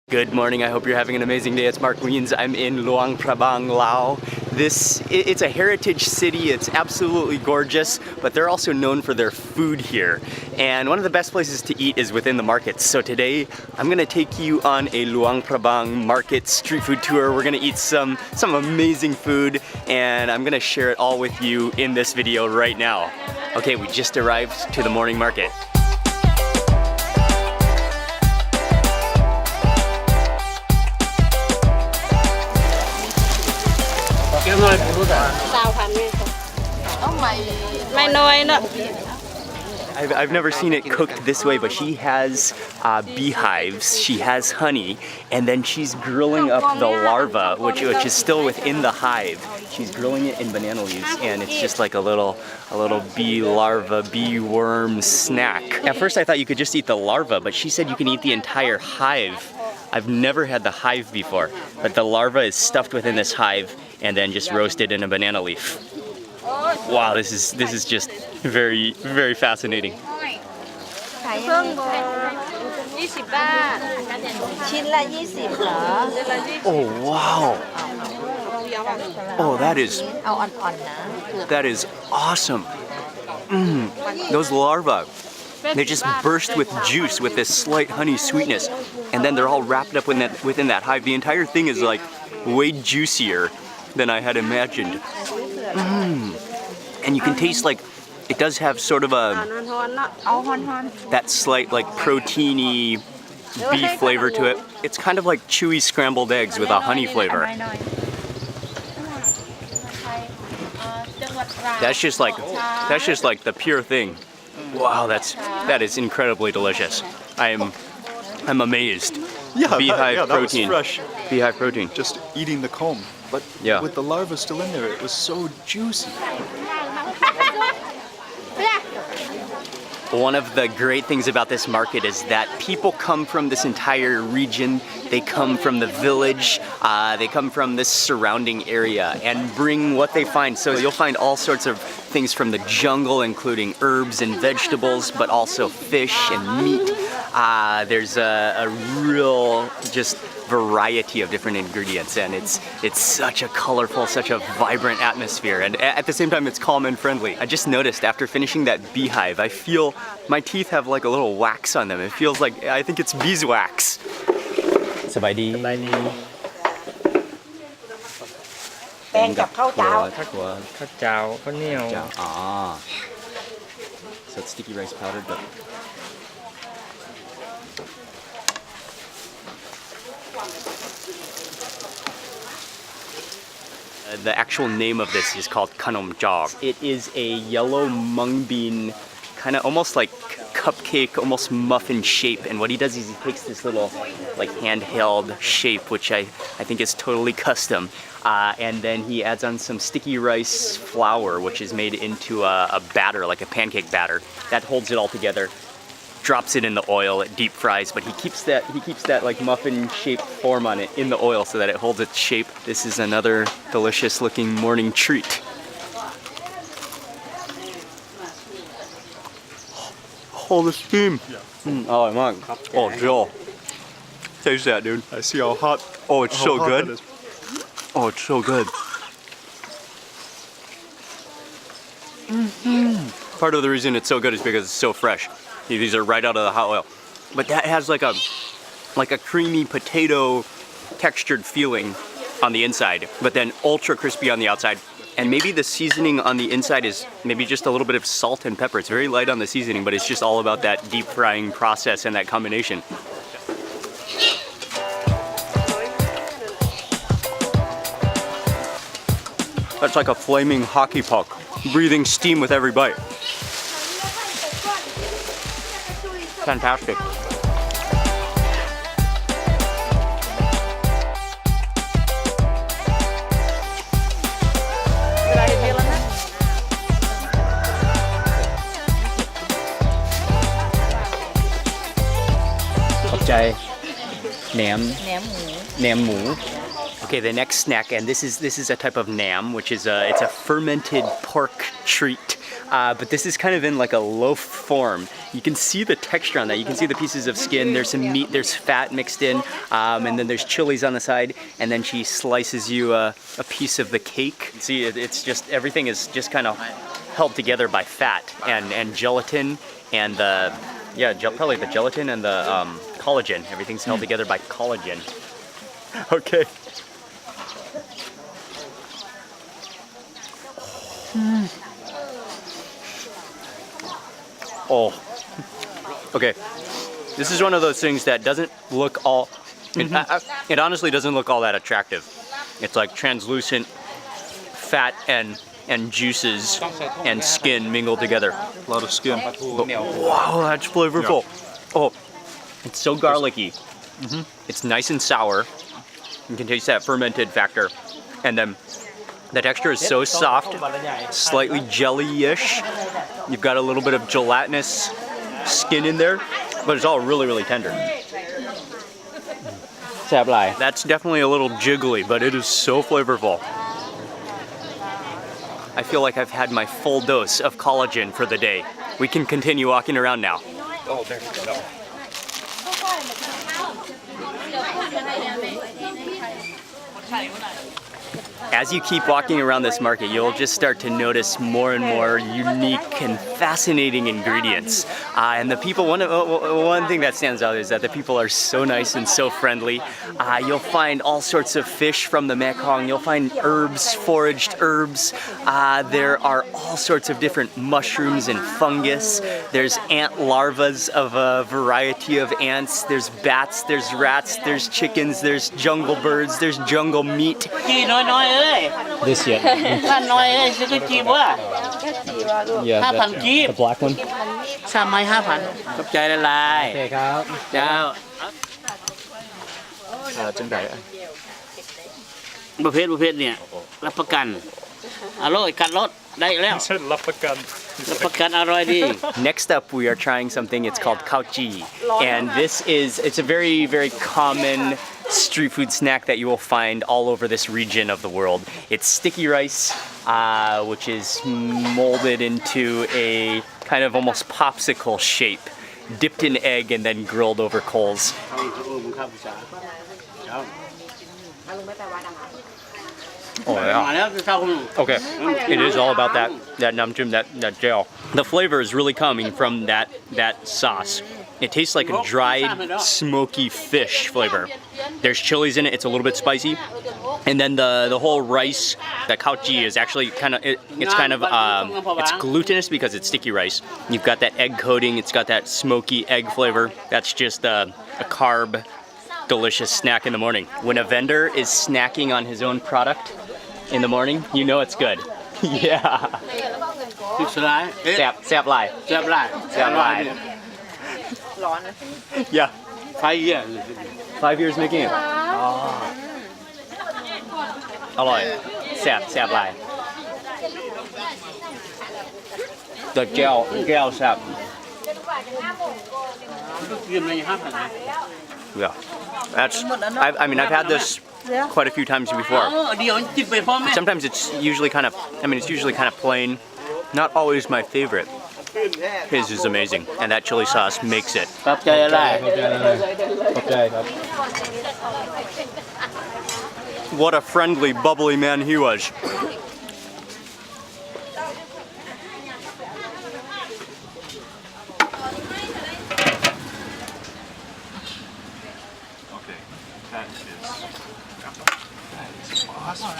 Good morning, I hope you're having an amazing day. It's Mark Wiens. I'm in Luang Prabang, Laos. It's a heritage city, it's absolutely gorgeous, but they're also known for their food here. And one of the best places to eat is within the markets. So today, I'm gonna take you on a Luang Prabang market street food tour. We're gonna eat some amazing food, and I'm gonna share it all with you in this video right now. Okay, we just arrived to the morning market. I've never seen it cooked this way, but she has beehives, she has honey, and then she's grilling up the larva, which is still within the hive. She's grilling it in banana leaves, and it's just like a little bee larva, bee worm snack. At first I thought you could just eat the larva, but she said you can eat the entire hive. I've never had the hive before, but the larva is stuffed within this hive and then just roasted in a banana leaf. Wow, this is just very, very fascinating. Oh wow! Oh, that is awesome. Those larvae, they just burst with juice with this slight honey sweetness, and then they're all wrapped up within that hive. The entire thing is like way juicier than I had imagined. And you can taste like it does have sort of that slight like proteiny beef flavor to it. It's kind of like chewy scrambled eggs with a honey flavor. That's just like the pure thing. Wow, that is incredibly delicious. I'm amazed. Yeah, beehive protein. That was fresh. Beehive protein. Just eating the comb, but yeah, with the larva still in there, it was so juicy. One of the great things about this market is that people come from this entire region. They come from the village, they come from this surrounding area and bring what they find. So you'll find all sorts of things from the jungle, including herbs and vegetables, but also fish and meat. There's a real just variety of different ingredients, and it's such a colorful, such a vibrant atmosphere, and at the same time it's calm and friendly. I just noticed after finishing that beehive, I feel my teeth have like a little wax on them. It feels like, I think it's beeswax. Sabaydi. So it's sticky rice powder, but the actual name of this is called kanom jog. It is a yellow mung bean, kind of almost like cupcake, almost muffin shape. And what he does is he takes this little like handheld shape, which I think is totally custom, and then he adds on some sticky rice flour, which is made into a batter, like a pancake batter. That holds it all together. Drops it in the oil, it deep fries, but he keeps that like muffin shaped form on it in the oil so that it holds its shape. This is another delicious looking morning treat. Oh, the steam! Oh, man. Oh, Joel. Taste that, dude. I see how hot. Oh, it's so good. Oh, it's so good. Part of the reason it's so good is because it's so fresh. These are right out of the hot oil. But that has like a creamy potato textured feeling on the inside, but then ultra crispy on the outside. And maybe the seasoning on the inside is maybe just a little bit of salt and pepper. It's very light on the seasoning, but it's just all about that deep frying process and that combination. That's like a flaming hockey puck, breathing steam with every bite. Fantastic. Khop chai. Ném. Ném mũ. Okay, the next snack, and this is a type of nam, which is it's a fermented pork treat. But this is kind of in like a loaf form. You can see the texture on that. You can see the pieces of skin. There's some meat, there's fat mixed in, and then there's chilies on the side. And then she slices you a piece of the cake. See, it's just, everything is just kind of held together by fat and gelatin and the, probably the gelatin and the collagen. Everything's held together by collagen. Okay. Oh, okay. This is one of those things that doesn't look all, it honestly doesn't look all that attractive. It's like translucent fat and juices and skin mingled together. A lot of skin. But, wow, that's flavorful. Yeah. Oh, it's so garlicky. It's nice and sour. You can taste that fermented factor. And then the texture is so soft, slightly jelly-ish. You've got a little bit of gelatinous skin in there, but it's all really, really tender. That's definitely a little jiggly, but it is so flavorful. I feel like I've had my full dose of collagen for the day. We can continue walking around now. Oh, there we go. As you keep walking around this market, you'll just start to notice more and more unique and fascinating ingredients. And the people, one thing that stands out is that the people are so nice and so friendly. You'll find all sorts of fish from the Mekong. You'll find herbs, foraged herbs. There are all sorts of different mushrooms and fungus. There's ant larvas of a variety of ants. There's bats, there's rats, there's chickens, there's jungle birds, there's jungle meat. This yet? Yeah, the black one. 3 ไม้ 5,000 ขอบใจละลายโอเคครับเจ้า จังได๋ ประเภทเนี่ยรับประกันอร่อยกัดรสได้แล้ว ฉันรับประกัน รับประกันอร่อยดี Next up, we are trying something. It's called kaoji, and it's a very, very common street food snack that you will find all over this region of the world. It's sticky rice, which is molded into a kind of almost popsicle shape, dipped in egg and then grilled over coals. Oh yeah. Okay, it is all about that namjum, that gel. The flavor is really coming from that sauce. It tastes like a dried, smoky fish flavor. There's chilies in it. It's a little bit spicy, and then the whole rice, the kaoji, is actually it's glutinous because it's sticky rice. You've got that egg coating. It's got that smoky egg flavor. That's just a carb, delicious snack in the morning. When a vendor is snacking on his own product in the morning, you know it's good. Yeah. พิซซ่า Sap lai. แซ่บหลาย Sap lai. Yeah. 5 years 5 years making it. Alloy. Sap lai. The gel sap. ยืมเลย5,000 Yeah. I've had this quite a few times before. เดี๋ยวจิบไปพร้อมแม่ Sometimes it's usually kind of plain. Not always my favorite. His is amazing, and that chili sauce makes it. ขอบใจละลาย What a friendly, bubbly man he was. Okay. That is awesome.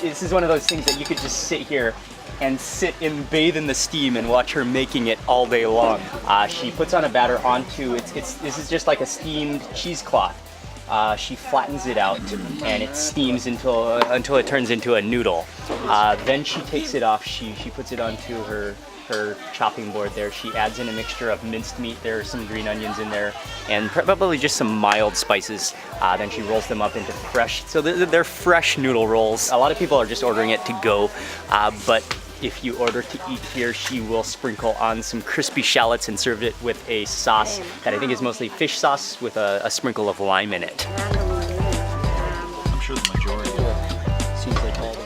This is one of those things that you could just sit here and sit and bathe in the steam and watch her making it all day long. She puts on a batter onto this is just like a steamed cheesecloth. She flattens it out and it steams until it turns into a noodle. Then she takes it off. She puts it onto her chopping board there. She adds in a mixture of minced meat. There are some green onions in there and probably just some mild spices. Then she rolls them up into fresh. So they're fresh noodle rolls. A lot of people are just ordering it to go, but if you order to eat here, she will sprinkle on some crispy shallots and serve it with a sauce that I think is mostly fish sauce with a sprinkle of lime in it. I'm sure the majority. Seems like all of them.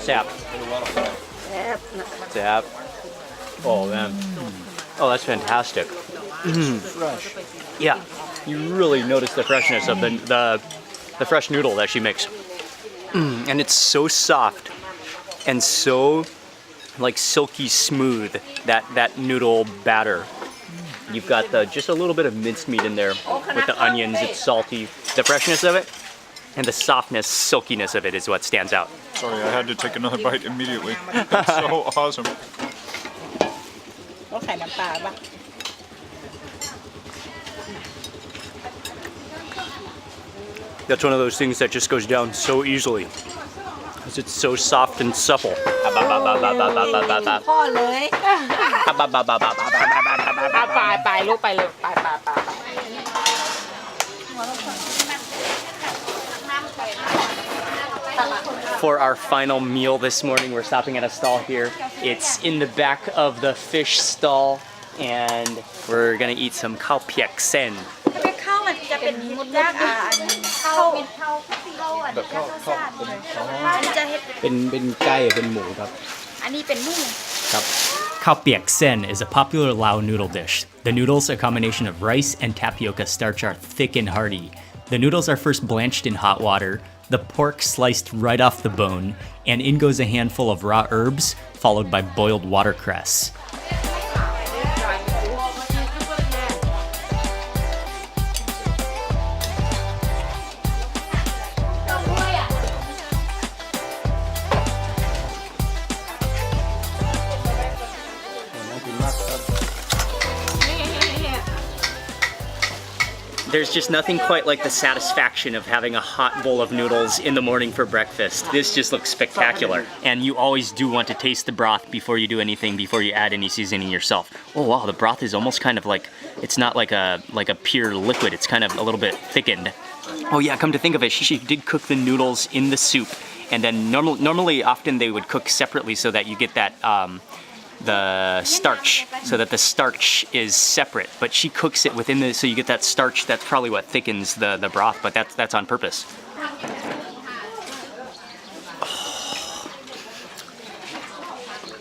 Sap. Sap. Oh man. Oh, that's fantastic. Fresh. Yeah, you really notice the freshness of the fresh noodle that she makes. And it's so soft and so like silky smooth, that noodle batter. You've got just a little bit of mincemeat in there with the onions. It's salty. The freshness of it and the softness, silkiness of it is what stands out. Sorry, I had to take another bite immediately. It's so awesome. That's one of those things that just goes down so easily, because it's so soft and supple. พ่อเลยไปลูกไปเลยไป For our final meal this morning, we're stopping at a stall here. It's in the back of the fish stall, and we're gonna eat some khao piak sen. ข้าวมันจะเป็นมุดยากข้าวแบบข้าวมันจะเฮ็ด เป็นไก่เป็นหมูครับ อันนี้เป็นหมู Khao piak sen is a popular Lao noodle dish. The noodles, a combination of rice and tapioca starch, are thick and hearty. The noodles are first blanched in hot water, the pork sliced right off the bone, and in goes a handful of raw herbs, followed by boiled watercress. There's just nothing quite like the satisfaction of having a hot bowl of noodles in the morning for breakfast. This just looks spectacular. And you always do want to taste the broth before you do anything, before you add any seasoning yourself. Oh wow, the broth is almost kind of like, it's not like a pure liquid, it's kind of a little bit thickened. Oh yeah, come to think of it, she did cook the noodles in the soup. And then normally often they would cook separately so that you get that the starch, so that the starch is separate, but she cooks it within so you get that starch. That's probably what thickens the broth, but that's on purpose.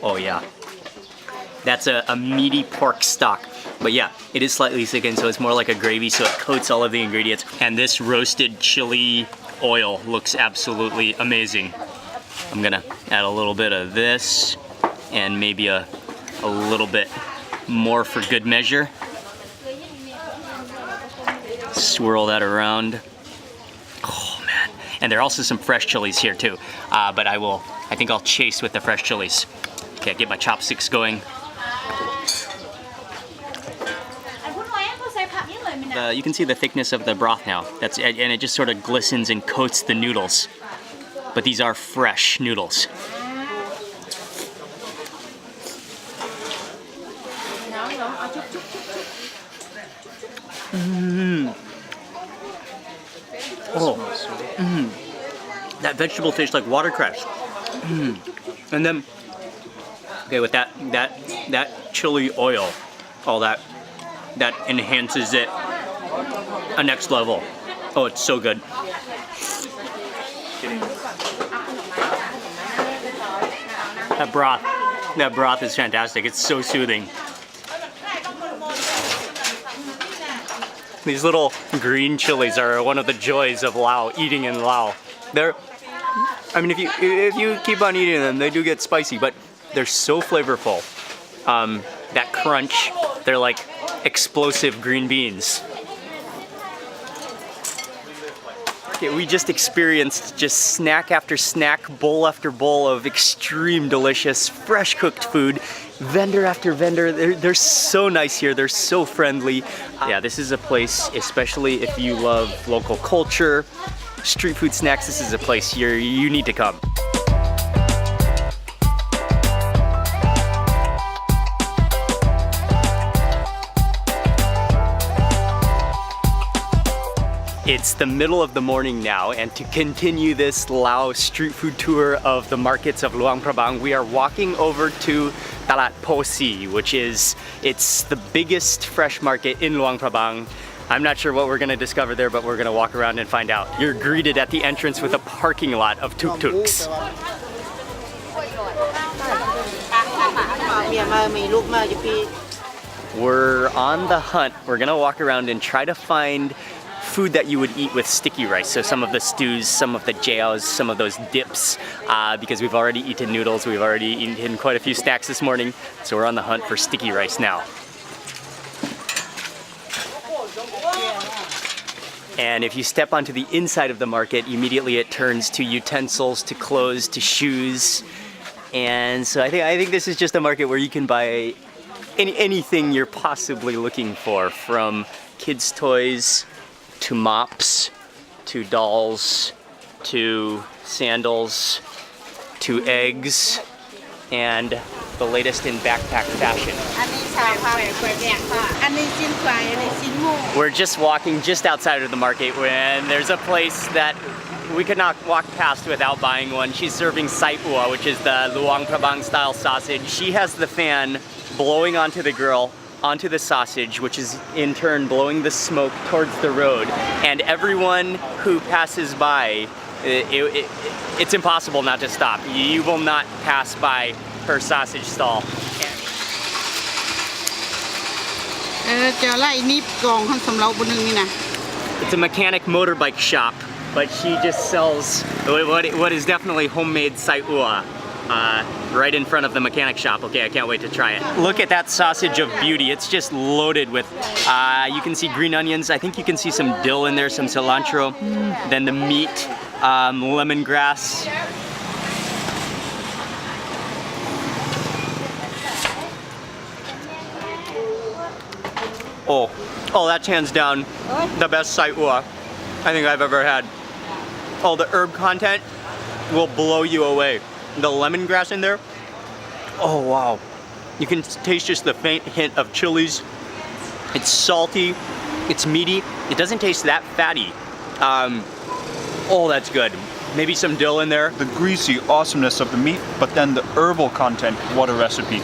Oh yeah, that's a meaty pork stock, but yeah, it is slightly thickened, so it's more like a gravy, so it coats all of the ingredients. And this roasted chili oil looks absolutely amazing. I'm gonna add a little bit of this and maybe a little bit more for good measure. Swirl that around. Oh man. And there are also some fresh chilies here too, but I think I'll chase with the fresh chilies. Okay, get my chopsticks going. You can see the thickness of the broth now. And it just sort of glistens and coats the noodles. But these are fresh noodles. That vegetable tastes like watercress. And then, okay, with that chili oil, all that enhances it a next level. Oh, it's so good. That broth is fantastic. It's so soothing. These little green chilies are one of the joys of Lao, eating in Lao. I mean, if you keep on eating them, they do get spicy, but they're so flavorful. That crunch, they're like explosive green beans. Okay, we just experienced just snack after snack, bowl after bowl of extreme delicious, fresh cooked food. Vendor after vendor, they're so nice here, they're so friendly. Yeah, this is a place, especially if you love local culture, street food snacks, this is a place you need to come. It's the middle of the morning now, and to continue this Lao street food tour of the markets of Luang Prabang, we are walking over to Talat Posi, which is, it's the biggest fresh market in Luang Prabang. I'm not sure what we're gonna discover there, but we're gonna walk around and find out. You're greeted at the entrance with a parking lot of tuk-tuks. We're on the hunt. We're gonna walk around and try to find food that you would eat with sticky rice. So some of the stews, some of the jaos, some of those dips, because we've already eaten noodles, we've already eaten quite a few snacks this morning. So we're on the hunt for sticky rice now. And if you step onto the inside of the market, immediately it turns to utensils, to clothes, to shoes. And so I think this is just a market where you can buy anything you're possibly looking for, from kids' toys, to mops, to dolls, to sandals, to eggs, and the latest in backpack fashion. We're just walking just outside of the market when there's a place that we could not walk past without buying one. She's serving sai ua, which is the Luang Prabang style sausage. She has the fan blowing onto the grill, onto the sausage, which is in turn blowing the smoke towards the road. And everyone who passes by, it's impossible not to stop. You will not pass by her sausage stall. It's a mechanic motorbike shop, but she just sells what is definitely homemade sai ua. Right in front of the mechanic shop. Okay, I can't wait to try it. Look at that sausage of beauty. It's just loaded with, you can see green onions. I think you can see some dill in there, some cilantro. Then the meat, lemongrass. Oh, that's hands down the best sai ua I think I've ever had. Oh, the herb content will blow you away. The lemongrass in there, oh wow. You can taste just the faint hint of chilies. It's salty, it's meaty. It doesn't taste that fatty. Oh, that's good. Maybe some dill in there. The greasy awesomeness of the meat, but then the herbal content, what a recipe.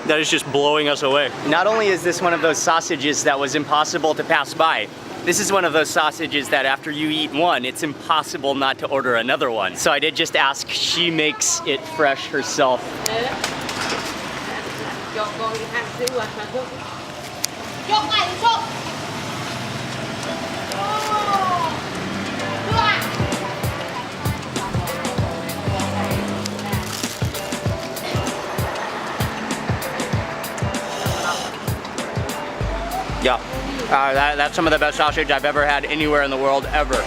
That is just blowing us away. Not only is this one of those sausages that was impossible to pass by, this is one of those sausages that after you eat one, it's impossible not to order another one. So I did just ask, she makes it fresh herself. Yeah. That's some of the best sausage I've ever had anywhere in the world, ever.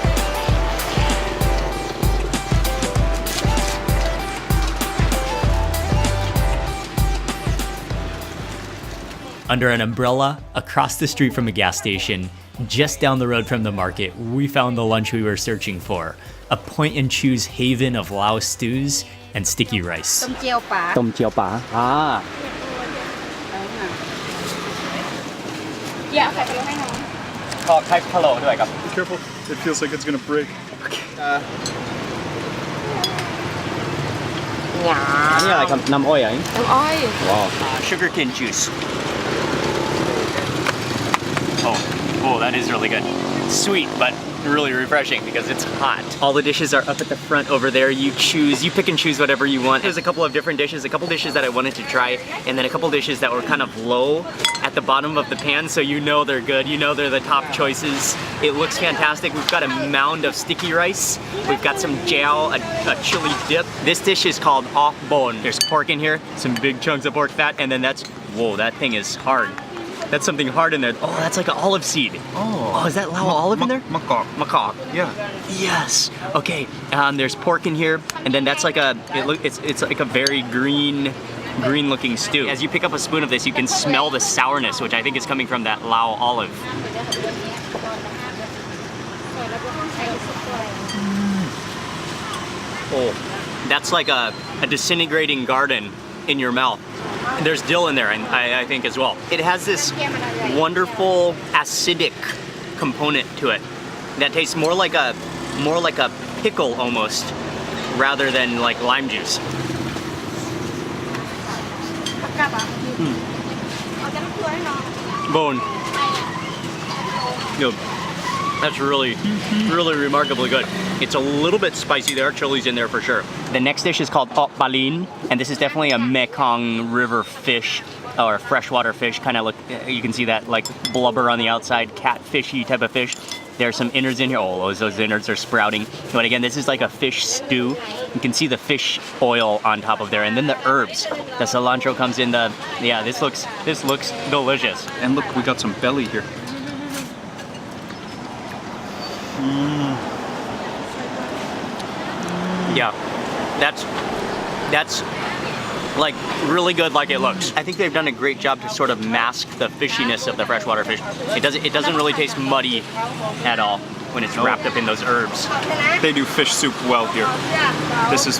Under an umbrella, across the street from a gas station, just down the road from the market, we found the lunch we were searching for. A point-and-choose haven of Lao stews and sticky rice. Tom jiao pa. Tom jiao pa. Ah. Yeah, okay, hang on. ขอไข่พะโล้ด้วยครับ Be careful, it feels like it's gonna break. Okay. อันนี้อะไรครับน้ำอ้อยเหรอ น้ำอ้อย Wow. Sugar cane juice. Oh, that is really good. Sweet, but really refreshing because it's hot. All the dishes are up at the front over there. You pick and choose whatever you want. There's a couple of different dishes, a couple dishes that I wanted to try, and then a couple dishes that were kind of low at the bottom of the pan, so you know they're good, you know they're the top choices. It looks fantastic. We've got a mound of sticky rice. We've got some jiao, a chili dip. This dish is called off bone. There's pork in here, some big chunks of pork fat, and then whoa, that thing is hard. That's something hard in there. Oh, that's like an olive seed. Oh, is that Lao olive in there? Makok. Makok. Yeah. Yes. Okay. There's pork in here, and then that's like it's like a very green-looking stew. As you pick up a spoon of this, you can smell the sourness, which I think is coming from that Lao olive. Oh, that's like a disintegrating garden in your mouth. There's dill in there, and I think as well. It has this wonderful acidic component to it that tastes more like a pickle almost, rather than like lime juice. ผักกาดอ่ะเอาจะน้ำเกลือให้น้อง Bone. Yep. That's really remarkably good. It's a little bit spicy. There are chilies in there for sure. The next dish is called ot balin, and this is definitely a Mekong River fish or freshwater fish. Kind of look, you can see that like blubber on the outside, catfishy type of fish. There's some innards in here. Oh, those innards are sprouting. But again, this is like a fish stew. You can see the fish oil on top of there, and then the herbs. The cilantro comes in. This looks delicious. And look, we got some belly here. Yeah, that's like really good like it looks. I think they've done a great job to sort of mask the fishiness of the freshwater fish. It doesn't really taste muddy at all when it's wrapped up in those herbs. They do fish soup well here. This is,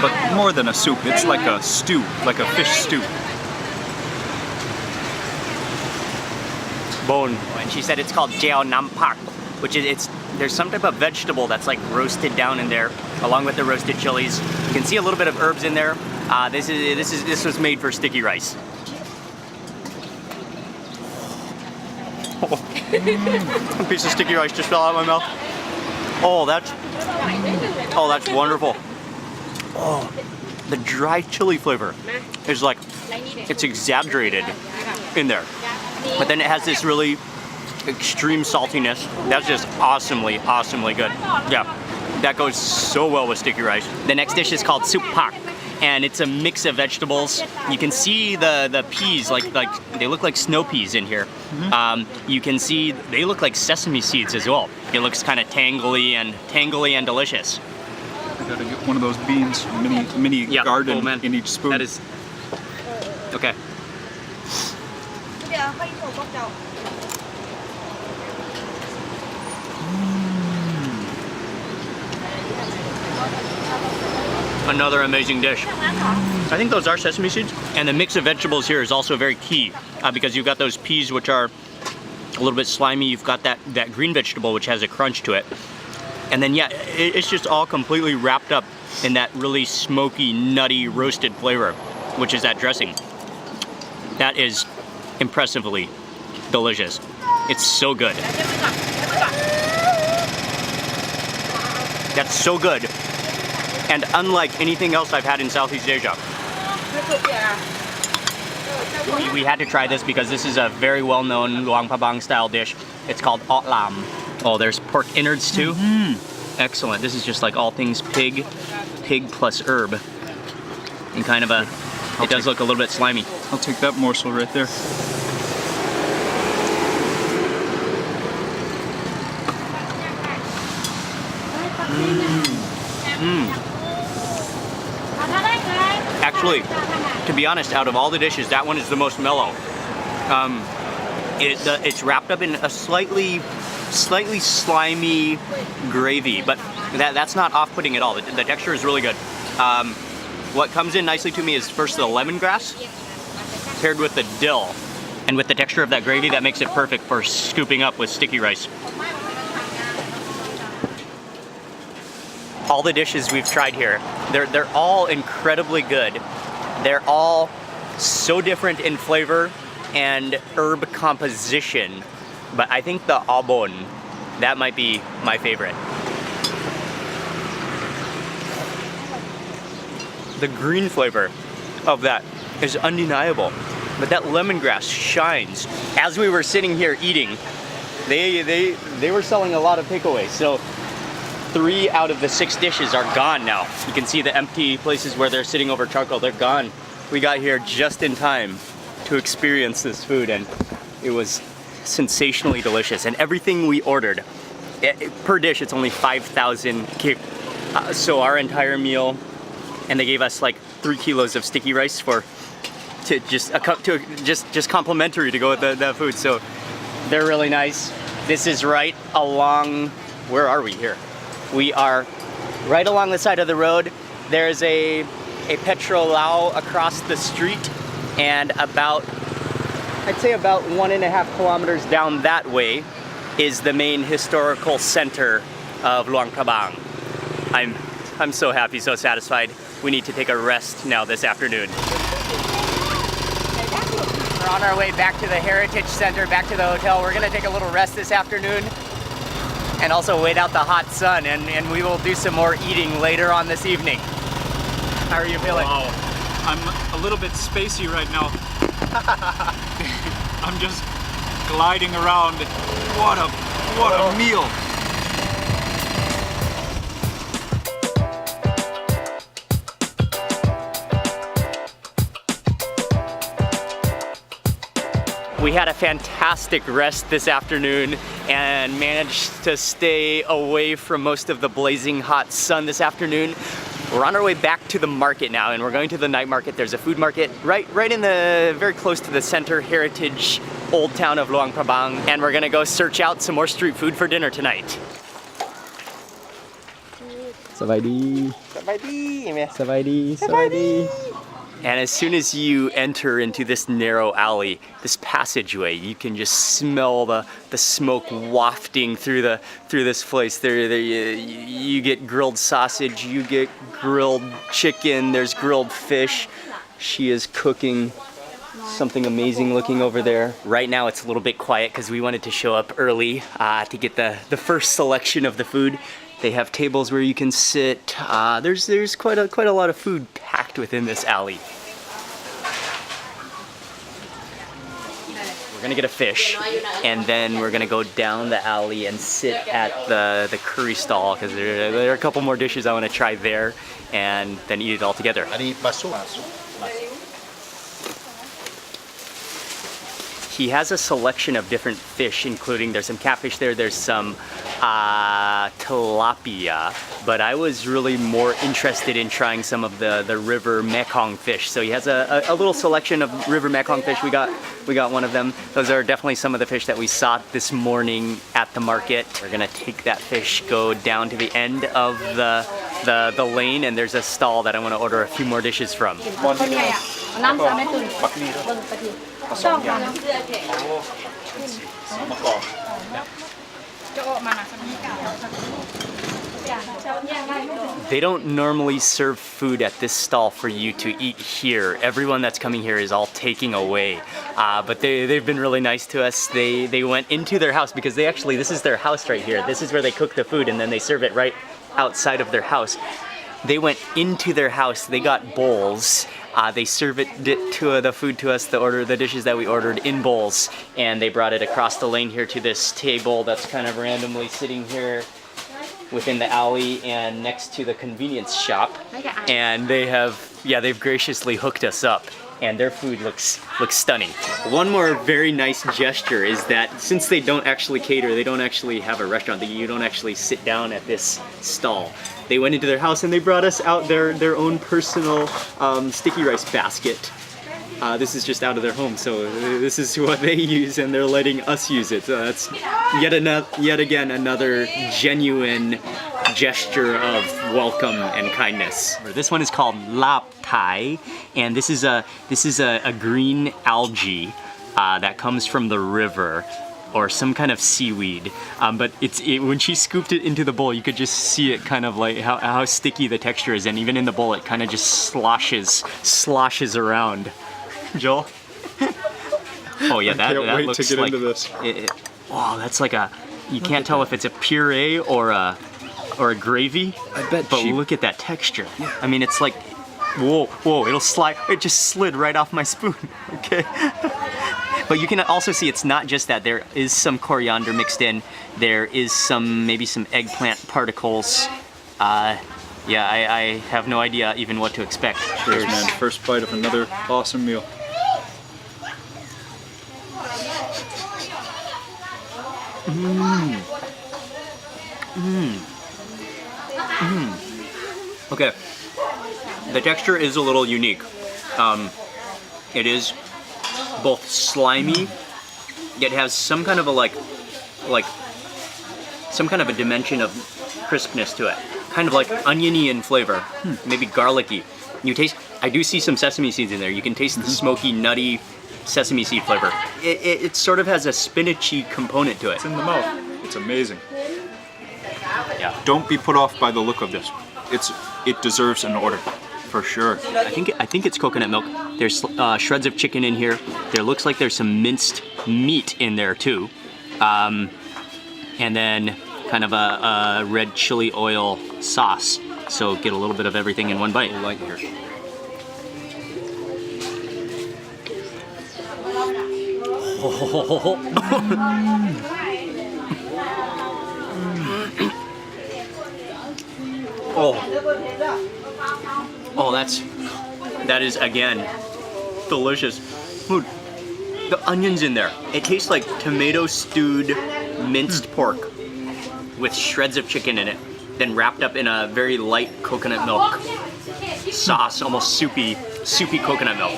but more than a soup. It's like a stew, like a fish stew. Bone. And she said it's called jeo nampak, which is there's some type of vegetable that's like roasted down in there, along with the roasted chilies. You can see a little bit of herbs in there. This was made for sticky rice. A piece of sticky rice just fell out of my mouth. Oh, that's wonderful. Oh, the dry chili flavor is like, it's exaggerated in there. But then it has this really extreme saltiness. That's just awesomely good. Yeah, that goes so well with sticky rice. The next dish is called soup pak, and it's a mix of vegetables. You can see the peas, like they look like snow peas in here. You can see they look like sesame seeds as well. It looks kind of tangly and delicious. I gotta get one of those beans, mini garden in each spoon. That is okay. เดี๋ยวให้โถก็เจ้า Another amazing dish. I think those are sesame seeds. And the mix of vegetables here is also very key because you've got those peas which are a little bit slimy. You've got that green vegetable which has a crunch to it. And then yeah, it's just all completely wrapped up in that really smoky, nutty, roasted flavor, which is that dressing. That is impressively delicious. It's so good. That's so good. And unlike anything else I've had in Southeast Asia. We had to try this because this is a very well-known Luang Prabang style dish. It's called ot lam. Oh, there's pork innards too. Excellent. This is just like all things pig plus herb. And kind of it does look a little bit slimy. I'll take that morsel right there. Actually, to be honest, out of all the dishes, that one is the most mellow. It's wrapped up in a slightly slimy gravy, but that's not off-putting at all. The texture is really good. What comes in nicely to me is first the lemongrass paired with the dill, and with the texture of that gravy, that makes it perfect for scooping up with sticky rice. All the dishes we've tried here, they're all incredibly good. They're all so different in flavor and herb composition, but I think the abon, that might be my favorite. The green flavor of that is undeniable, but that lemongrass shines. As we were sitting here eating, they were selling a lot of takeaways, so 3 out of the 6 dishes are gone now. You can see the empty places where they're sitting over charcoal, they're gone. We got here just in time to experience this food, and it was sensationally delicious. And everything we ordered, per dish, it's only 5,000 kip. So our entire meal, and they gave us like 3 kilos of sticky rice just complimentary to go with the food. So they're really nice. This is right along, where are we here? We are right along the side of the road. There's a a petrolao across the street, and I'd say about 1.5 kilometers down that way is the main historical center of Luang Prabang. I'm so happy, so satisfied. We need to take a rest now this afternoon. We're on our way back to the Heritage Center, back to the hotel. We're gonna take a little rest this afternoon and also wait out the hot sun, and we will do some more eating later on this evening. How are you feeling? Wow, I'm a little bit spacey right now. I'm just gliding around. What a meal. We had a fantastic rest this afternoon and managed to stay away from most of the blazing hot sun this afternoon. We're on our way back to the market now, and we're going to the night market. There's a food market right in the, very close to the center heritage old town of Luang Prabang, and we're gonna go search out some more street food for dinner tonight. Sawadee. And as soon as you enter into this narrow alley, this passageway, you can just smell the smoke wafting through this place. You get grilled sausage, you get grilled chicken, there's grilled fish. She is cooking something amazing looking over there. Right now it's a little bit quiet because we wanted to show up early to get the first selection of the food. They have tables where you can sit. There's quite a lot of food packed within this alley. We're gonna get a fish, and then we're gonna go down the alley and sit at the curry stall because there are a couple more dishes I want to try there, and then eat it all together. He has a selection of different fish, including there's some catfish there, there's some tilapia, but I was really more interested in trying some of the river Mekong fish. So he has a little selection of river Mekong fish. We got one of them. Those are definitely some of the fish that we saw this morning at the market. We're gonna take that fish, go down to the end of the lane, and there's a stall that I want to order a few more dishes from. They don't normally serve food at this stall for you to eat here. Everyone that's coming here is all taking away. But they've been really nice to us. They went into their house because this is their house right here. This is where they cook the food, and then they serve it right outside of their house. They went into their house, they got bowls, they served the food to us, the dishes that we ordered in bowls, and they brought it across the lane here to this table that's kind of randomly sitting here within the alley and next to the convenience shop. And they've graciously hooked us up, and their food looks stunning. One more very nice gesture is that since they don't actually cater, they don't actually have a restaurant, you don't actually sit down at this stall. They went into their house and they brought us out their own personal sticky rice basket. This is just out of their home, so this is what they use, and they're letting us use it. So that's yet again another genuine gesture of welcome and kindness. This one is called lap thai, and this is a green algae that comes from the river, or some kind of seaweed, but when she scooped it into the bowl, you could just see it kind of like how sticky the texture is, and even in the bowl it kind of just sloshes around. Joel? Oh yeah, that looks to get like, into this. Wow, that's like you can't tell if it's a puree or a gravy. I bet. But look at that texture. Yeah. I mean, it's like, whoa, it'll slide. It just slid right off my spoon. Okay. But you can also see it's not just that. There is some coriander mixed in. There is maybe some eggplant particles. Yeah, I have no idea even what to expect. Cheers, man. First bite of another awesome meal. Okay, the texture is a little unique. It is both slimy, yet has some kind of some kind of a dimension of crispness to it. Kind of like oniony in flavor, maybe garlicky. You taste, I do see some sesame seeds in there. You can taste the smoky, nutty sesame seed flavor. It sort of has a spinachy component to it. It's in the mouth. It's amazing. Yeah. Don't be put off by the look of this. It deserves an order, for sure. I think it's coconut milk. There's shreds of chicken in here. There looks like there's some minced meat in there too. And then kind of a red chili oil sauce. So get a little bit of everything in one bite. Like here. Oh, that is again delicious. Dude, the onions in there. It tastes like tomato stewed minced pork with shreds of chicken in it, then wrapped up in a very light coconut milk sauce, almost soupy coconut milk.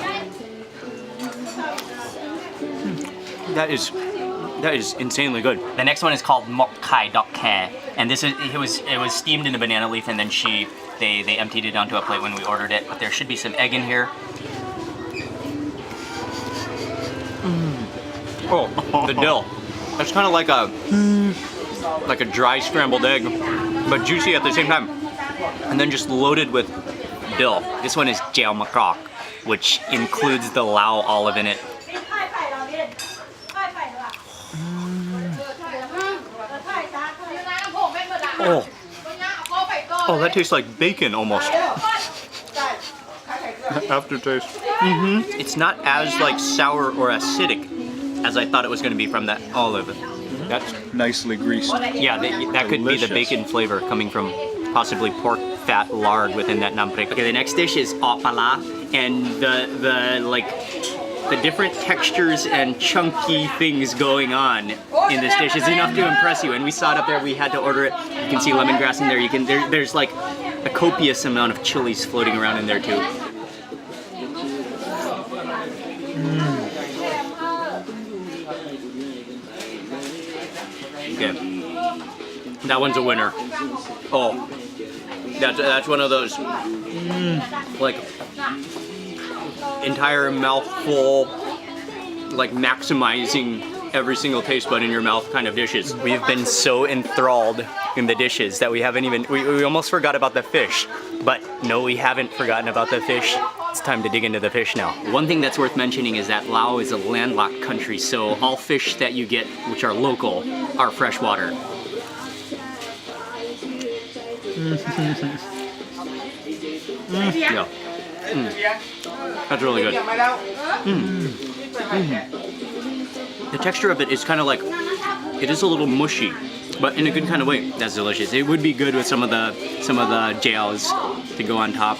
That is insanely good. The next one is called Mok Kai Dok Khe, and it was steamed in a banana leaf, and then they emptied it onto a plate when we ordered it. But there should be some egg in here. Oh, the dill. It's kind of like a dry scrambled egg, but juicy at the same time, and then just loaded with dill. This one is Jiao Makok, which includes the Lao olive in it. Oh, that tastes like bacon almost. Aftertaste. It's not as like sour or acidic as I thought it was going to be from that olive. That's nicely greased. Yeah, that could be the bacon flavor coming from possibly pork fat lard within that namprik. Okay, the next dish is opala, and the different textures and chunky things going on in this dish is enough to impress you. And we saw it up there. We had to order it. You can see lemongrass in there. There's like a copious amount of chilies floating around in there too. Okay, that one's a winner. Oh, that's one of those like entire mouthful, like maximizing every single taste bud in your mouth kind of dishes. We've been so enthralled in the dishes that we almost forgot about the fish. But no, we haven't forgotten about the fish. It's time to dig into the fish now. One thing that's worth mentioning is that Laos is a landlocked country, so all fish that you get, which are local, are freshwater. Yeah. That's really good. The texture of it is kind of like, it is a little mushy, but in a good kind of way. That's delicious. It would be good with some of the jiaos to go on top,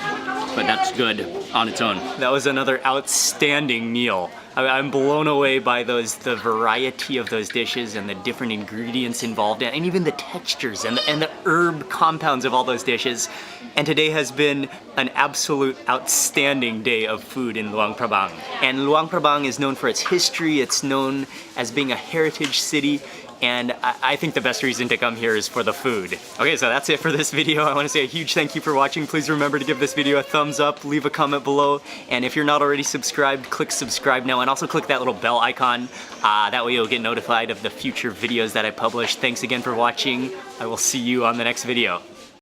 but that's good on its own. That was another outstanding meal. I'm blown away by the variety of those dishes and the different ingredients involved, and even the textures and the herb compounds of all those dishes. And today has been an absolute outstanding day of food in Luang Prabang. And Luang Prabang is known for its history. It's known as being a heritage city. And I think the best reason to come here is for the food. Okay, so that's it for this video. I want to say a huge thank you for watching. Please remember to give this video a thumbs up, leave a comment below, and if you're not already subscribed, click subscribe now, and also click that little bell icon. That way you'll get notified of the future videos that I publish. Thanks again for watching. I will see you on the next video.